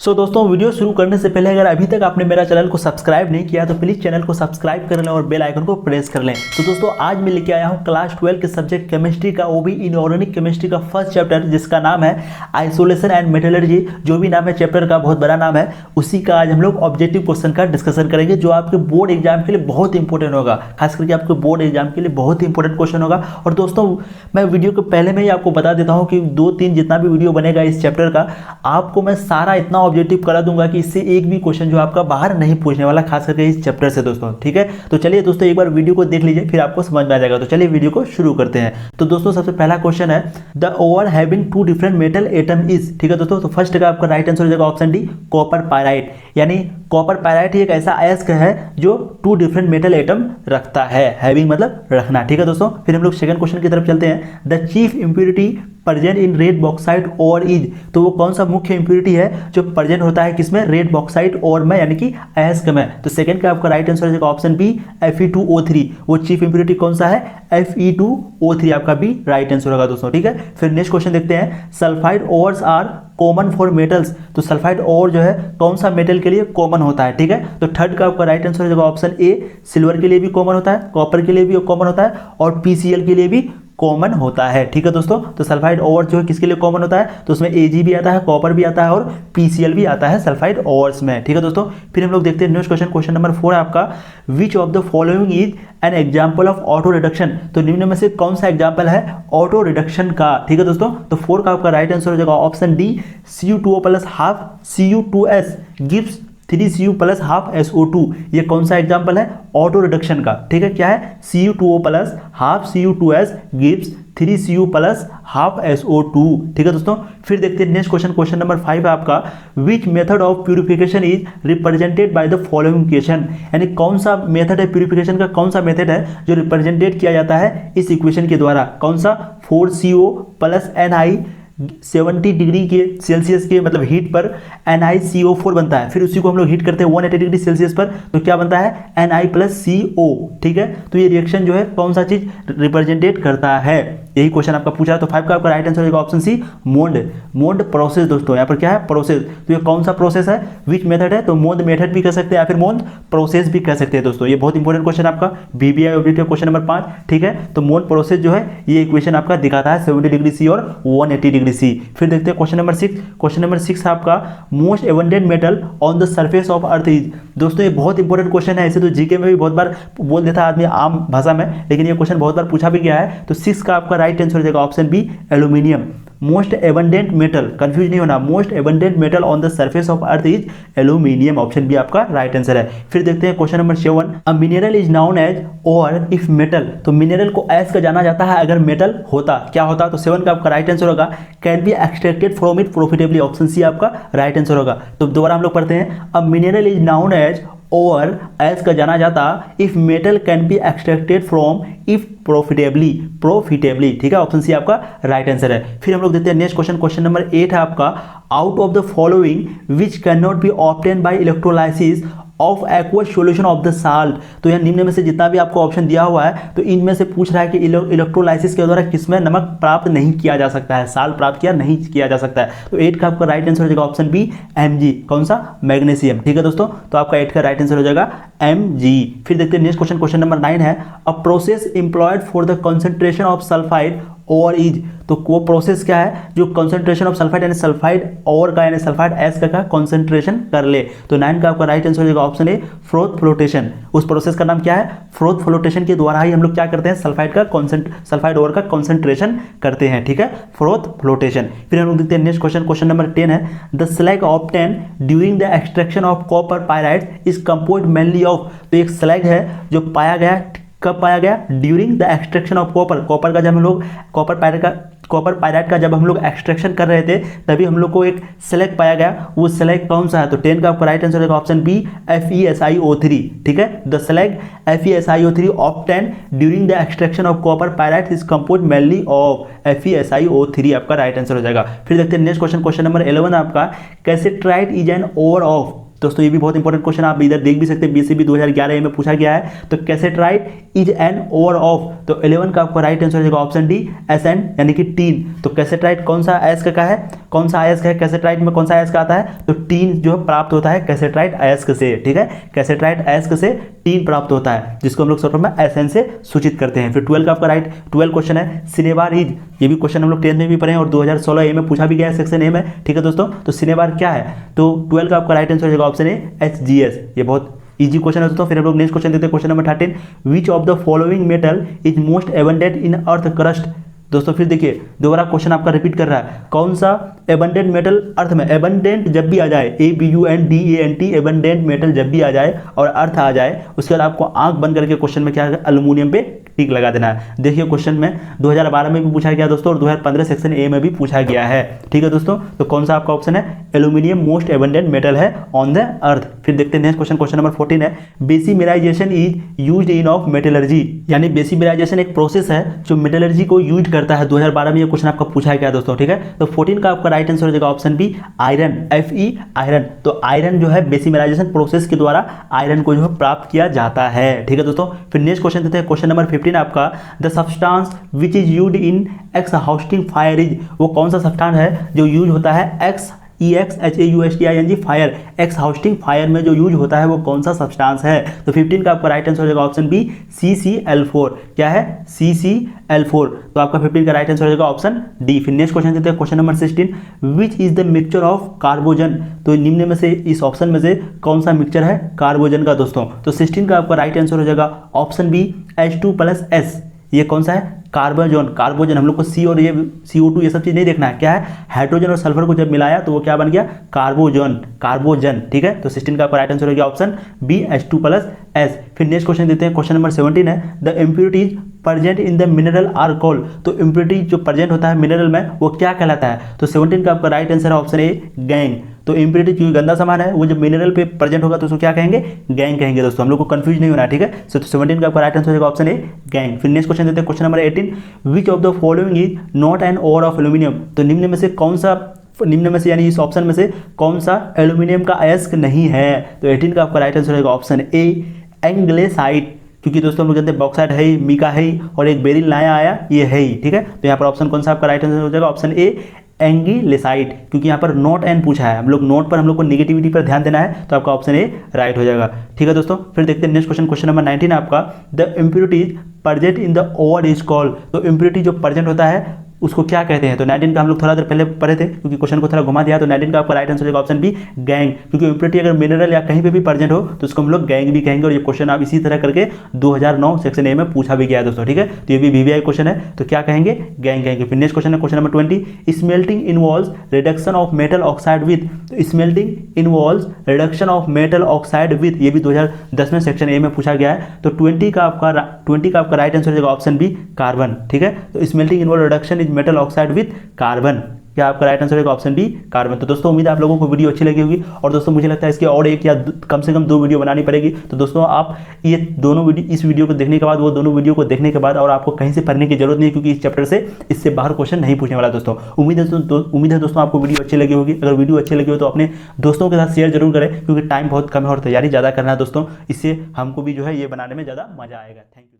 दोस्तों वीडियो शुरू करने से पहले अगर अभी तक आपने मेरा चैनल को सब्सक्राइब नहीं किया तो प्लीज़ चैनल को सब्सक्राइब कर लें और बेल आइकन को प्रेस कर लें। तो दोस्तों आज मैं लेके आया हूँ क्लास 12 के सब्जेक्ट केमिस्ट्री का, वो भी इनऑर्गेनिक केमिस्ट्री का फर्स्ट चैप्टर जिसका नाम है आइसोलेशन एंड मेटलर्जी। जो भी नाम है चैप्टर का बहुत बड़ा नाम है, उसी का आज हम लोग ऑब्जेक्टिव क्वेश्चन का डिस्कशन करेंगे जो आपके बोर्ड एग्जाम के लिए बहुत इंपॉर्टेंट होगा, खास करके आपके बोर्ड एग्जाम के लिए बहुत ही इंपॉर्टेंट क्वेश्चन होगा। और दोस्तों मैं वीडियो के पहले में ही आपको बता देता हूँ कि 2-3 जितना भी वीडियो बनेगा इस चैप्टर का, आपको मैं सारा इतना ऑब्जेक्टिव करा दूंगा कि इससे एक भी क्वेश्चन जो आपका बाहर नहीं पूछने वाला, खास करके इस चैप्टर से दोस्तों। ठीक है, तो चलिए दोस्तों एक बार वीडियो को देख लीजिए, फिर आपको समझ में आ जाएगा। तो चलिए वीडियो को शुरू करते हैं। तो दोस्तों सबसे पहला क्वेश्चन है the over having 2 different metal atom is. ठीक है दोस्तों, तो फर्स्ट का आपका राइट आंसर हो जाएगा ऑप्शन डी, कॉपर पायराइट। यानी कॉपर पायराइट एक ऐसा अयस्क है जो 2 डिफरेंट मेटल एटम रखता है। हैविंग मतलब रखना। ठीक है दोस्तों, फिर हम लोग सेकंड क्वेश्चन की तरफ चलते हैं। The chief impurity present in red bauxite और इज। तो वो कौन सा मुख्य इंप्योरिटी है जो प्रेजेंट होता है किसमें, रेड बॉक्साइट और में, यानी कि अयस्क में। तो सेकंड का आपका राइट आंसर हो जाएगा ऑप्शन बी, Fe2O3। वो चीफ इंप्योरिटी कौन सा है, Fe2O3 आपका बी राइट आंसर होगा दोस्तों। ठीक है, फिर नेक्स्ट क्वेश्चन देखते हैं। Sulphide ores are common for metals. तो सल्फाइड ओर जो है कौन सा मेटल के लिए कॉमन होता है। ठीक है, तो थर्ड का आपका राइट आंसर हो जाएगा ऑप्शन ए, सिल्वर के लिए भी कॉमन होता है, कॉपर के लिए भी कॉमन होता है और PCl के लिए भी कॉमन होता है। ठीक है दोस्तों, तो सल्फाइड ओवर जो है किसके लिए कॉमन होता है, तो उसमें Ag भी आता है, कॉपर भी आता है और PCl भी आता है सल्फाइड ओवर्स में। ठीक है दोस्तों, फिर हम लोग देखते हैं नेक्स्ट क्वेश्चन। क्वेश्चन नंबर 4 है आपका, विच of the following is an example of auto reduction. तो निम्न में से कौन सा एग्जाम्पल है ऑटो रिडक्शन का। ठीक है दोस्तों, तो 4 का आपका राइट आंसर हो जाएगा option D, Cu2O plus half Cu2S gives 3Cu plus half SO2। ये कौन सा एग्जाम्पल है ऑटो रिडक्शन का। ठीक है, क्या है, Cu2O plus half Cu2S gives 3Cu plus half SO2। ठीक है दोस्तों, फिर देखते हैं नेक्स्ट क्वेश्चन। क्वेश्चन नंबर 5 है आपका, which method of purification is represented by the following equation. यानी कौन सा मेथड है प्यूरिफिकेशन का, कौन सा मेथड है जो रिप्रेजेंटेड किया जाता है इस इक्वेशन के द्वारा। कौन सा, 4CO प्लस Ni 70 डिग्री के सेल्सियस के मतलब हीट पर NiCO4 बनता है, फिर उसी को हम लोग हीट करते हैं 180 डिग्री सेल्सियस पर, तो क्या बनता है Na प्लस CO। ठीक है, तो ये रिएक्शन जो है कौन सा चीज रिप्रेजेंटेट करता है, यही क्वेश्चन आपका पूछा। तो 5 का आपका राइट आंसर होगा ऑप्शन सी, मोंड प्रोसेस। दोस्तों यहाँ पर क्या है, प्रोसेस। तो ये कौन सा प्रोसेस है, विच मेथड है, तो मोंड मेथड भी कह सकते हैं या फिर मोंड प्रोसेस भी कह सकते हैं दोस्तों। ये बहुत इंपॉर्टेंट क्वेश्चन आपका BBI ऑब्जेक्टिव क्वेश्चन नंबर 5। ठीक है, तो मोंड प्रोसेस जो है ये इक्वेशन आपका दिखाता है 70 डिग्री सी और 180 डिग्री सी। फिर देखते हैं क्वेश्चन नंबर 6। क्वेश्चन नंबर 6 है आपका, most abundant metal on the surface of earth is. दोस्तों ये बहुत इंपॉर्टेंट क्वेश्चन है, ऐसे तो जीके में भी बहुत बार बोल देता है आदमी आम भाषा में, लेकिन ये क्वेश्चन बहुत बार पूछा भी गया है। तो 6 का आपका राइट आंसर हो जाएगा option B, aluminium. Most abundant metal, confuse नहीं होना, most abundant metal on the surface of earth is aluminium. Option B आपका राइट आंसर है। फिर देखते हैं question number 7, a mineral is known as ore if metal. तो mineral को एज का जाना जाता है अगर मेटल होता, क्या होता, तो 7 का आपका राइट आंसर होगा, can be extracted from it profitably. Option C आपका राइट आंसर होगा। तो दोबारा हम लोग पढ़ते हैं, a mineral is known as ore एज का जाना जाता if metal can be extracted from if profitably. ठीक है, ऑप्शन सी आपका राइट आंसर है। फिर हम लोग देखते हैं नेक्स्ट क्वेश्चन। क्वेश्चन नंबर 8 है आपका, out of the following which can not be obtain bye electrolysis of aqueous solution of the salt. तो यह निम्न में से जितना भी आपको ऑप्शन दिया हुआ है, तो इनमें से पूछ रहा है कि इलेक्ट्रोलाइसिस के द्वारा किसमें नमक प्राप्त नहीं किया जा सकता है, साल्ट प्राप्त किया नहीं किया जा सकता है। तो 8 का आपका राइट आंसर हो जाएगा ऑप्शन बी, Mg। कौन सा, मैग्नीशियम। ठीक है दोस्तों, तो आपका 8 का राइट आंसर हो जाएगा Mg। फिर देखते हैं नेक्स्ट क्वेश्चन। क्वेश्चन नंबर 9 है, a process employed for the concentration of sulphide और इज। तो वो प्रोसेस क्या है जो कंसंट्रेशन ऑफ सल्फाइड यानी सल्फाइड और का यानी सल्फाइड एस का कंसंट्रेशन कर ले। तो 9 का आपका राइट आंसर हो जाएगा ऑप्शन ए, फ्रोथ फ्लोटेशन। उस प्रोसेस का नाम क्या है, फ्रोथ फ्लोटेशन के द्वारा ही हम लोग क्या करते हैं, सल्फाइड और का कंसंट्रेशन करते हैं। ठीक है, फ्रोथ फ्लोटेशन। फिर हम लोग देखते हैं नेक्स्ट क्वेश्चन। क्वेश्चन नंबर 10 है, the slag obtain during the extraction of copper pyrite is composed mainly of. तो एक स्लैग है जो पाया गया, कब पाया गया, during the extraction of copper का जब हम लोग कॉपर पायराइट का जब हम लोग एक्सट्रैक्शन कर रहे थे तभी हम लोग को एक स्लैग पाया गया। वो स्लैग कौन सा है, तो 10 का आपका राइट आंसर होगा ऑप्शन बी, FeSiO3। ठीक है, the slag FeSiO3 obtain during the extraction of copper pyrite is composed mainly of FeSiO3 आपका राइट आंसर हो जाएगा। फिर देखते हैं नेक्स्ट क्वेश्चन। क्वेश्चन नंबर 11 आपका, कैसेट्राइट इज एन ओर ऑफ। दोस्तों ये भी बहुत इंपॉर्टेंट क्वेश्चन, आप इधर देख भी सकते हैं, बीसीबी 2011 में पूछा गया है। तो कैसेट्राइट इज एन ओवर ऑफ, तो 11 का आपका राइट आंसर हो जाएगा ऑप्शन डी एस एन यानी कि टीन। तो कैसेट्राइट कौन सा अयस्क का है, कौन सा अयस्क है, कैसेट्राइट में कौन सा अयस्क आता है, तो टीन जो है प्राप्त होता है कैसेट्राइट अयस्क से, ठीक है, कैसेट्राइट अयस्क से टीन प्राप्त होता है, जिसको हम लोग शॉर्ट में एसएन से सूचित करते हैं। फिर 12 का आपका राइट 12 क्वेश्चन है सिनेबार इज, ये भी क्वेश्चन हम लोग 10th में भी पढ़े हैं और 2016 ए में पूछा भी गया है, सेक्शन ए में, ठीक है दोस्तों। तो सिनेबार क्या है, तो 12 का आपका राइट आंसर हो जाएगा ऑप्शन ए HGS, ये बहुत इजी क्वेश्चन है दोस्तों। फिर हम लोग नेक्स्ट क्वेश्चन देते हैं, question number 13, which of the following metal is most abundant in earth crust. दोस्तों फिर देखिए दोबारा क्वेश्चन आपका रिपीट कर रहा है, कौन सा एबंडेंट मेटल अर्थ में, एबंडेंट जब भी आ जाए ABUNDANT, एबंडेंट मेटल जब भी आ जाए और अर्थ आ जाए, उसके बाद आपको आंख बंद करके क्वेश्चन में क्या है, एल्यूमिनियम पे टिक लगा देना है। देखिए क्वेश्चन में 2012 में भी पूछा गया दोस्तों और 2015 सेक्शन ए में भी पूछा गया है, ठीक है दोस्तों। तो कौन सा आपका ऑप्शन है, एल्यूमिनियम मोस्ट एबंडेंट मेटल है ऑन द अर्थ। फिर देखते हैं नेक्स्ट क्वेश्चन, क्वेश्चन नंबर 14 है, bessemerisation is used in of metallurgy, यानी बेसिमिराइजेशन एक प्रोसेस है जो मेटलर्जी को यूज करता है। 2012 में ये क्वेश्चन आपका पूछा गया दोस्तों, ठीक है। तो 14 का आपका राइट आंसर हो जाएगा option B iron, FE iron. तो आयरन जो है बेसिमिराइजेशन प्रोसेस के द्वारा आयरन को जो है प्राप्त किया जाता है, ठीक है दोस्तों। फिर नेक्स्ट क्वेश्चन देते हैं, क्वेश्चन नंबर 15 आपका, the substance which is used in exhausting fire is, वो कौन सा सब्सटेंस है जो यूज होता है EXHAUSTING फायर, एक्सहाउस्टिंग फायर में जो यूज होता है वो कौन सा सब्सटेंस है। तो 15 का आपका राइट आंसर हो जाएगा ऑप्शन बी CCl4, क्या है CCl4। तो आपका 15 का राइट आंसर हो जाएगा ऑप्शन डी। फिर नेक्स्ट क्वेश्चन देते हैं, question number 16, which is the mixture of carbogen, तो निम्न में से इस ऑप्शन में से कौन सा मिक्सचर है कार्बोजन का दोस्तों। तो 16 का आपका राइट आंसर हो जाएगा ऑप्शन बी H2+S, ये कौन सा है कार्बोजन। कार्बोजन हम लोग को C और ये CO2 ये सब चीज़ नहीं देखना है, क्या है हाइड्रोजन और सल्फर को जब मिलाया तो वो क्या बन गया कार्बोजन, कार्बोजन, ठीक है। तो 16 का आपका राइट आंसर हो गया ऑप्शन बी H2+S। फिर नेक्स्ट क्वेश्चन देते हैं, क्वेश्चन नंबर 17 है, the impurities present in the mineral are called, तो इम्प्योरिटी जो प्रेजेंट होता है मिनरल में वो क्या कहलाता है। तो 17 का आपका राइट आंसर है ऑप्शन ए गैंग। तो इम्प्योरिटी क्योंकि गंदा सामान है वो जब मिनरल पे प्रेजेंट होगा तो उसको क्या कहेंगे, गैंग कहेंगे दोस्तों, हम लोग को कंफ्यूज नहीं होना है, ठीक है। तो 17 का आपका राइट आंसर होगा ऑप्शन ए गैंग। फिर नेक्स्ट क्वेश्चन देते हैं, question number 18, which of the following is not an ore of aluminium, तो निम्न में से कौन सा, निम्न में से यानी इस ऑप्शन में से कौन सा एल्यूमिनियम का अयस्क नहीं है। तो 18 का आपका राइट आंसर होगा ऑप्शन ए एंग्लेसाइट, क्योंकि दोस्तों हम लोग जानते हैं बॉक्साइट है ही, मीका है ही और एक बेरिल नया आया ये है ही, ठीक है। तो यहाँ पर ऑप्शन कौन सा आपका राइट आंसर हो जाएगा ऑप्शन ए एंगिलेसाइट, क्योंकि यहाँ पर नोट एन पूछा है, हम लोग नोट पर हम लोग को निगेटिविटी पर ध्यान देना है, तो आपका ऑप्शन ए राइट हो जाएगा, ठीक है दोस्तों। फिर देखते हैं नेक्स्ट क्वेश्चन, क्वेश्चन नंबर 19 आपका, the impurities present in the over is called, तो इम्प्योरिटी जो प्रेजेंट होता है उसको क्या कहते हैं। तो 19 का हम लोग थोड़ा देर पहले पढ़े थे, क्योंकि क्वेश्चन को थोड़ा घुमा दिया। तो 19 का आपका राइट आंसर होगा ऑप्शन बी गैंग, क्योंकि इम्प्योरिटी अगर मिनरल या कहीं पे भी प्रेजेंट हो तो उसको हम लोग गैंग भी कहेंगे। और ये क्वेश्चन आप इसी तरह करके 2009 सेक्शन ए में पूछा भी गया है दोस्तों, ठीक है। तो ये भी VVI क्वेश्चन है, तो क्या कहेंगे गैंग कहेंगे। फिर नेक्स्ट क्वेश्चन है question number 20, smelting involves reduction of metal oxide with, तो smelting involves reduction of metal oxide with, ये भी 2010 में सेक्शन ए में पूछा गया है। तो 20 का आपका राइट आंसर होगा ऑप्शन बी कार्बन, ठीक है। तो smelting involve reduction is metal oxide with carbon, क्या आपका राइट आंसर होगा ऑप्शन बी कार्बन। तो दोस्तों उम्मीद है आप लोगों को वीडियो अच्छी लगी होगी, और दोस्तों मुझे लगता है इसके और एक या कम से कम 2 वीडियो बनानी पड़ेगी। तो दोस्तों आप ये दोनों वीडियो, इस वीडियो को देखने के बाद, वो दोनों वीडियो को देखने के बाद, और आपको कहीं से पढ़ने की जरूरत नहीं है, क्योंकि इस चैप्टर से इससे बाहर क्वेश्चन नहीं पूछने वाला दोस्तों। उम्मीद है दोस्तों आपको वीडियो अच्छी लगी होगी। अगर वीडियो अच्छी लगी हो तो अपने दोस्तों के साथ शेयर जरूर करें, क्योंकि टाइम बहुत कम है और तैयारी ज़्यादा करना है दोस्तों, इससे हमको भी जो है ये बनाने में ज़्यादा मजा आएगा। Thank you.